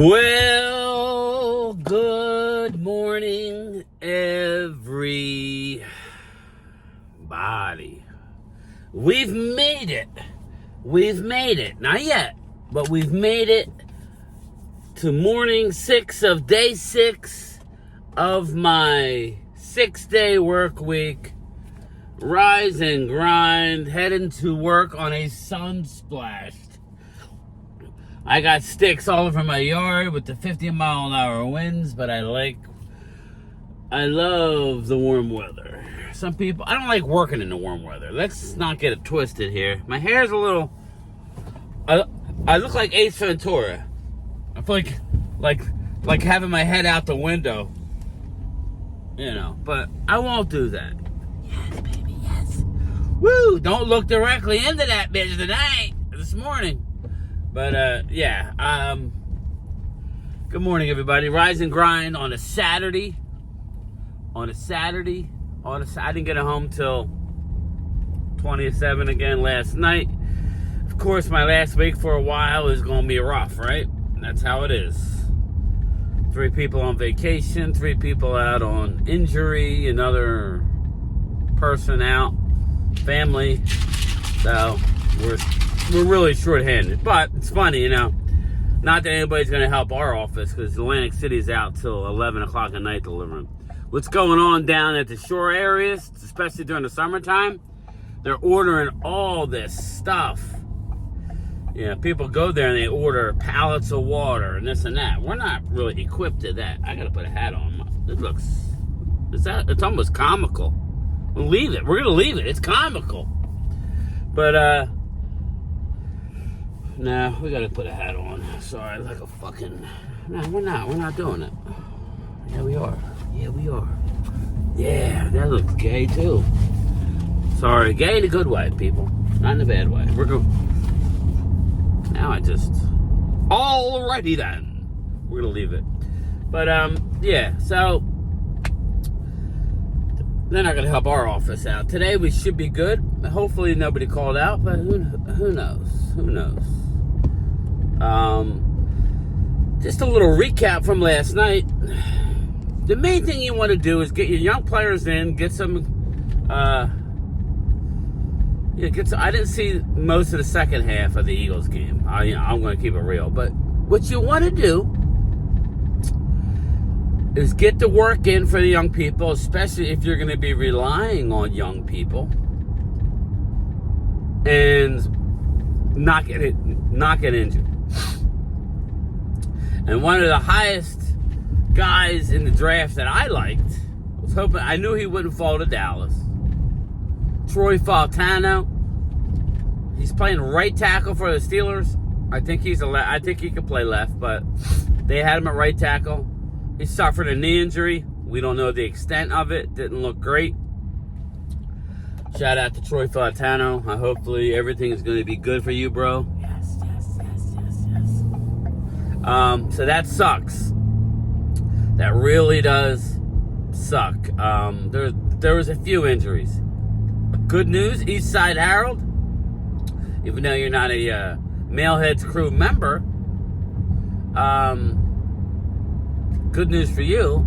Well, good morning, everybody. We've made it. Not yet, but we've made it to morning 6 of day 6 of my 6-day work week. Rise and grind, heading to work on a sun-splashed. I got sticks all over my yard with the 50-mile-an-hour winds, but I love the warm weather. Some people, I don't like working in the warm weather. Let's not get it twisted here. My hair's a little, I look like Ace Ventura. I feel like having my head out the window, but I won't do that. Yes, baby, yes. Woo, don't look directly into that bitch this morning. But, good morning, everybody. Rise and grind on a Saturday. I didn't get home till 20:07 again last night. Of course, my last week for a while is going to be rough, right? That's how it is. 3 people on vacation, 3 people out on injury, another person out, family. So, we're really short-handed, but it's funny, not that anybody's going to help our office because Atlantic City's out till 11 o'clock at night delivering. What's going on down at the shore areas, especially during the summertime, they're ordering all this stuff. People go there and they order pallets of water and this and that. We're not really equipped to that. I got to put a hat on. It's almost comical. We'll leave it. We're going to leave it. It's comical. But, no, we gotta put a hat on. Sorry, like a fucking... No, we're not doing it. Yeah, we are. Yeah, that looks gay, too. Sorry, gay in a good way, people. Not in a bad way. We're good. Now alrighty then. We're gonna leave it. But, so... They're not gonna help our office out. Today we should be good. Hopefully nobody called out, but who knows? Just a little recap from last night. The main thing you want to do is get your young players in, get some, I didn't see most of the second half of the Eagles game. I'm going to keep it real. But what you want to do is get the work in for the young people, especially if you're going to be relying on young people, and not get injured. And one of the highest guys in the draft that I liked, I knew he wouldn't fall to Dallas. Troy Fautano. He's playing right tackle for the Steelers. I think he could play left, but they had him at right tackle. He suffered a knee injury. We don't know the extent of it. Didn't look great. Shout out to Troy Fautano. Hopefully everything is going to be good for you, bro. Yes. So that sucks. That really does suck. There was a few injuries. Good news, Eastside Herald. Even though you're not a Mailheads crew member, good news for you.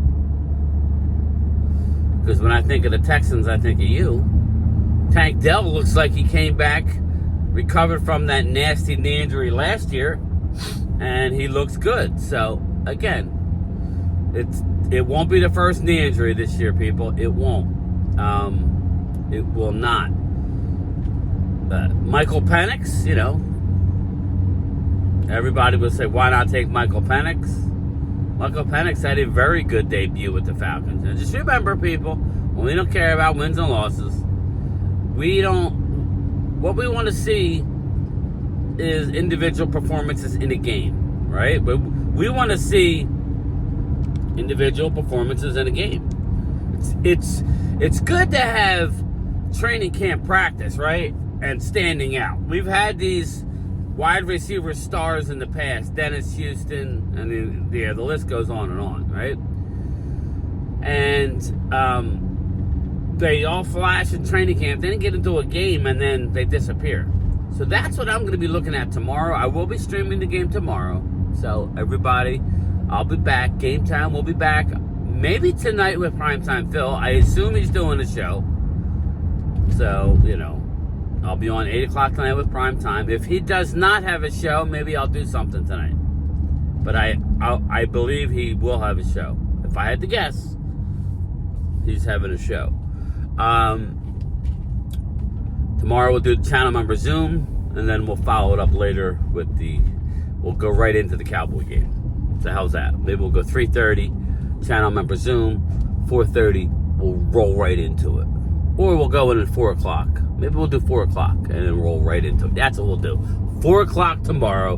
Because when I think of the Texans, I think of you. Tank Dell looks like he came back, recovered from that nasty knee injury last year, and he looks good. So, again, it won't be the first knee injury this year, people. It won't. It will not. Michael Penix, everybody would say, why not take Michael Penix? Michael Penix had a very good debut with the Falcons. And just remember, people, we don't care about wins and losses. What we want to see is individual performances in a game, right? But we want to see individual performances in a game. It's good to have training camp practice, right? And standing out. We've had these wide receiver stars in the past, Dennis Houston, and the list goes on, right? And they all flash in training camp, then get into a game, and then they disappear. So that's what I'm going to be looking at tomorrow. I will be streaming the game tomorrow. So everybody, I'll be back. Game time, we'll be back. Maybe tonight with Primetime Phil. I assume he's doing a show. So, I'll be on 8 o'clock tonight with Primetime. If he does not have a show, maybe I'll do something tonight. But I believe he will have a show. If I had to guess, he's having a show. Tomorrow we'll do the channel member Zoom, and then we'll follow it up later with we'll go right into the Cowboy game. So how's that? Maybe we'll go 3:30, channel member Zoom, 4:30, we'll roll right into it. Or we'll go in at 4 o'clock. Maybe we'll do 4 o'clock and then roll right into it. That's what we'll do. 4 o'clock tomorrow,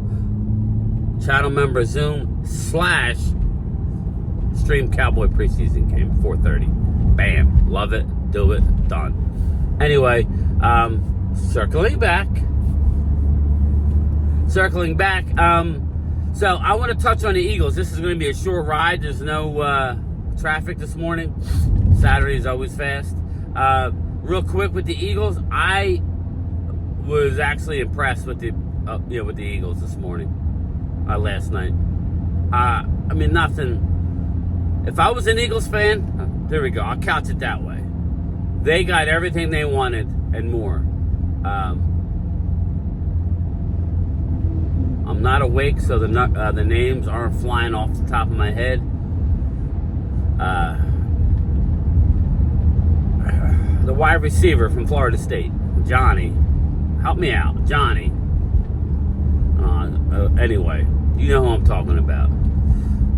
channel member Zoom / stream Cowboy preseason game, 4:30. Bam. Love it. Do it. Done. Anyway, circling back. So I want to touch on the Eagles. This is going to be a short ride. There's no traffic this morning. Saturday is always fast. Real quick with the Eagles, I was actually impressed with the Eagles this morning, last night. Nothing. If I was an Eagles fan, there we go. I'll couch it that way. They got everything they wanted and more. I'm not awake, so the names aren't flying off the top of my head. The wide receiver from Florida State, Johnny. Help me out, Johnny. Anyway, you know who I'm talking about.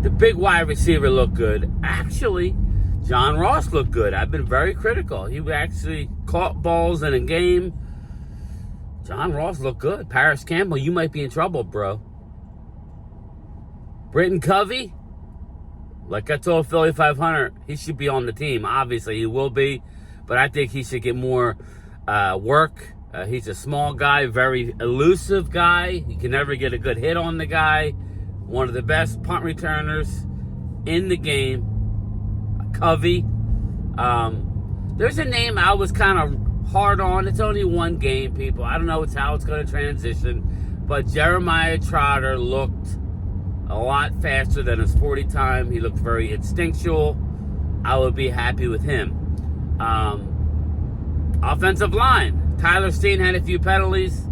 The big wide receiver looked good. Actually, John Ross looked good. I've been very critical. He actually caught balls in a game. John Ross looked good. Paris Campbell, you might be in trouble, bro. Britton Covey, like I told Philly 500, he should be on the team. Obviously, he will be, but I think he should get more work. He's a small guy, very elusive guy. You can never get a good hit on the guy. One of the best punt returners in the game. Covey. There's a name I was kind of hard on. It's only one game, people. I don't know how it's going to transition, but Jeremiah Trotter looked a lot faster than his 40 time. He looked very instinctual. I would be happy with him. Offensive line. Tyler Steen had a few penalties.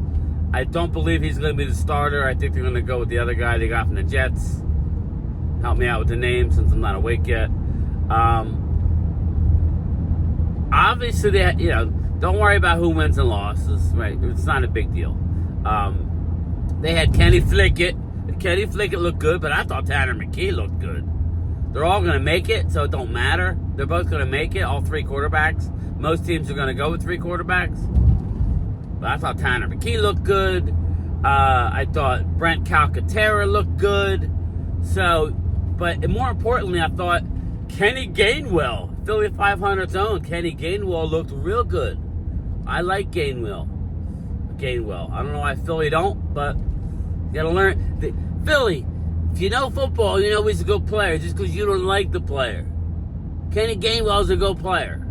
I don't believe he's going to be the starter. I think they're going to go with the other guy they got from the Jets. Help me out with the name since I'm not awake yet. Obviously, don't worry about who wins and losses, right? It's not a big deal. They had Kenny Flickett. Kenny Flickett looked good, but I thought Tanner McKee looked good. They're all going to make it, so it don't matter. They're both going to make it, all three quarterbacks. Most teams are going to go with three quarterbacks. But I thought Tanner McKee looked good. I thought Brent Calcaterra looked good. But more importantly, I thought Kenny Gainwell, Philly 500's own Kenny Gainwell, looked real good. I like Gainwell. I don't know why Philly don't, but you got to learn. Philly, if you know football, you know he's a good player just because you don't like the player. Kenny Gainwell's a good player.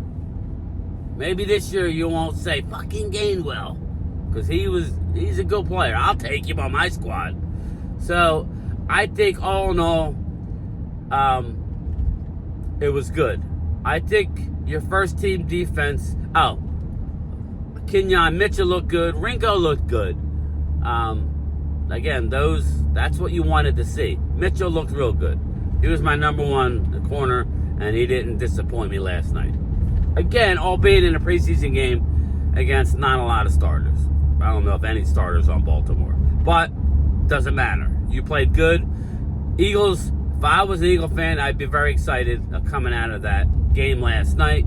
Maybe this year you won't say fucking Gainwell because he's a good player. I'll take him on my squad. So I think all in all, it was good. I think your first team defense. Kenyon Mitchell looked good. Ringo looked good. Again, that's what you wanted to see. Mitchell looked real good. He was my number one corner, and he didn't disappoint me last night. Again, albeit in a preseason game against not a lot of starters. I don't know if any starters on Baltimore. But doesn't matter. You played good. Eagles, if I was an Eagle fan, I'd be very excited coming out of that game last night.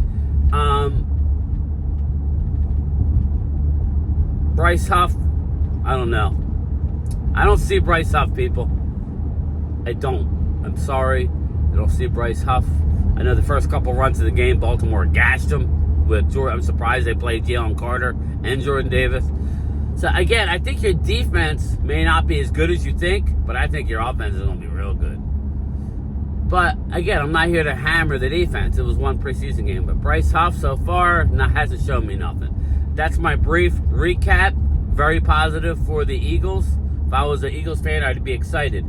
Bryce Huff, I don't know. I don't see Bryce Huff, people. I don't. I'm sorry. I don't see Bryce Huff. I know the first couple runs of the game, Baltimore gashed them with Jordan. I'm surprised they played Jalen Carter and Jordan Davis. So, again, I think your defense may not be as good as you think, but I think your offense is going to be real good. But, again, I'm not here to hammer the defense. It was one preseason game. But Bryce Huff, so far, hasn't shown me nothing. That's my brief recap. Very positive for the Eagles. If I was an Eagles fan, I'd be excited.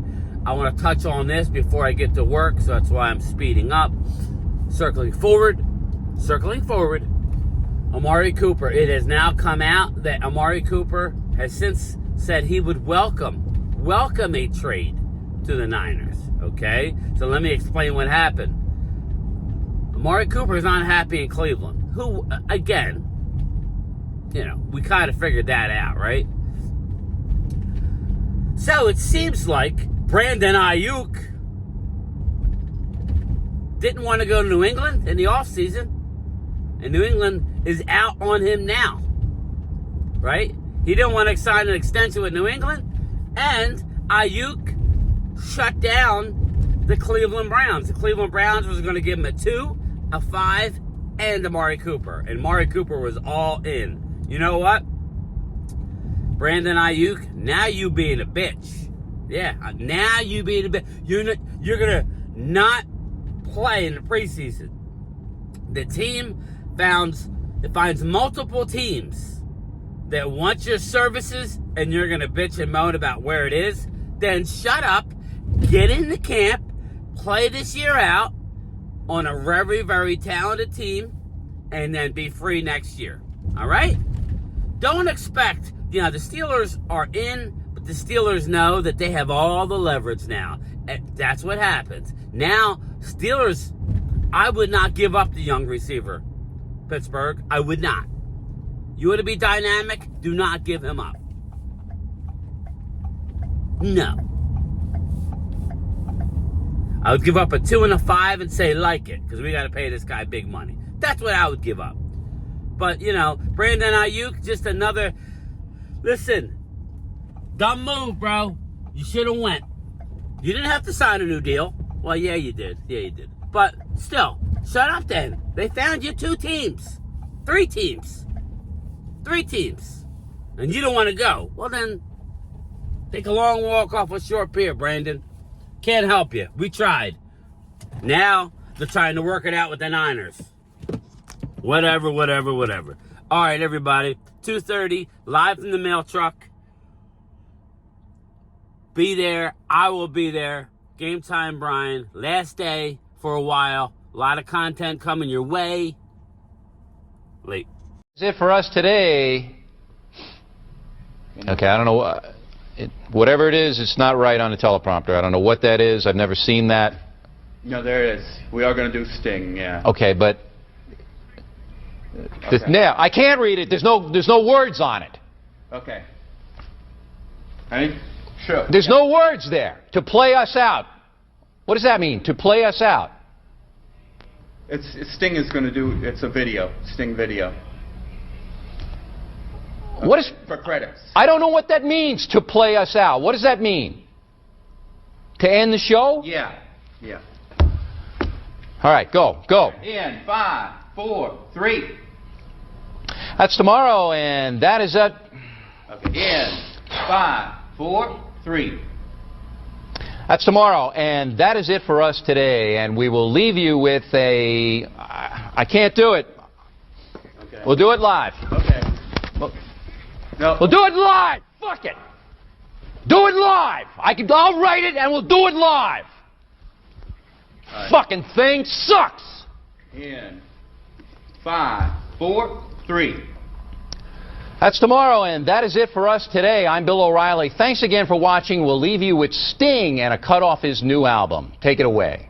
I want to touch on this before I get to work, so that's why I'm speeding up. Circling forward. Amari Cooper. It has now come out that Amari Cooper has since said he would welcome a trade to the Niners. Okay? So let me explain what happened. Amari Cooper is not happy in Cleveland. Who, again, we kind of figured that out, right? So it seems like Brandon Aiyuk didn't want to go to New England in the offseason. And New England is out on him now. Right? He didn't want to sign an extension with New England. And Aiyuk shut down the Cleveland Browns. The Cleveland Browns was going to give him a 2, a 5, and Amari Cooper. And Amari Cooper was all in. You know what? Brandon Aiyuk, now you being a bitch. Yeah, now you being a bitch. You're going to not play in the preseason. The team finds multiple teams that want your services, and you're going to bitch and moan about where it is. Then shut up, get in the camp, play this year out on a very, very talented team, and then be free next year. All right? Don't expect, the Steelers are in, but the Steelers know that they have all the leverage now. And that's what happens. Now, Steelers, I would not give up the young receiver, Pittsburgh. I would not. You want to be dynamic? Do not give him up. No. I would give up a 2 and a 5 and say, like it, because we got to pay this guy big money. That's what I would give up. But, Brandon Aiyuk, just another, listen, dumb move, bro. You should have went. You didn't have to sign a new deal. Well, yeah, you did. But still, shut up then. They found you 2 teams. 3 teams. 3 teams. And you don't want to go. Well, then, take a long walk off a short pier, Brandon. Can't help you. We tried. Now, they're trying to work it out with the Niners. Whatever. All right, everybody. 2:30, live from the mail truck. Be there. I will be there. Game time, Brian. Last day for a while. A lot of content coming your way. Late. That's it for us today. Okay, I don't know. Whatever it is, it's not right on the teleprompter. I don't know what that is. I've never seen that. No, there it is. We are going to do Sting, yeah. Okay, but now I can't read it. There's no words on it. Okay. Ready? Sure. There's no words there. To play us out. What does that mean? To play us out. Sting is going to do. It's a video. Sting video. Okay. What is for credits? I don't know what that means. To play us out. What does that mean? To end the show? Yeah. All right, go. In 5, 4, 3. That's tomorrow, and that is it. Okay. In 5, 4, 3. That's tomorrow, and that is it for us today. And we will leave you with a. I can't do it. Okay. We'll do it live. Okay. No. We'll do it live. Fuck it. Do it live. I'll write it, and we'll do it live. Right. Fucking thing sucks. In 5, 4, 3. That's tomorrow, and that is it for us today. I'm Bill O'Reilly. Thanks again for watching. We'll leave you with Sting and a cut off his new album. Take it away.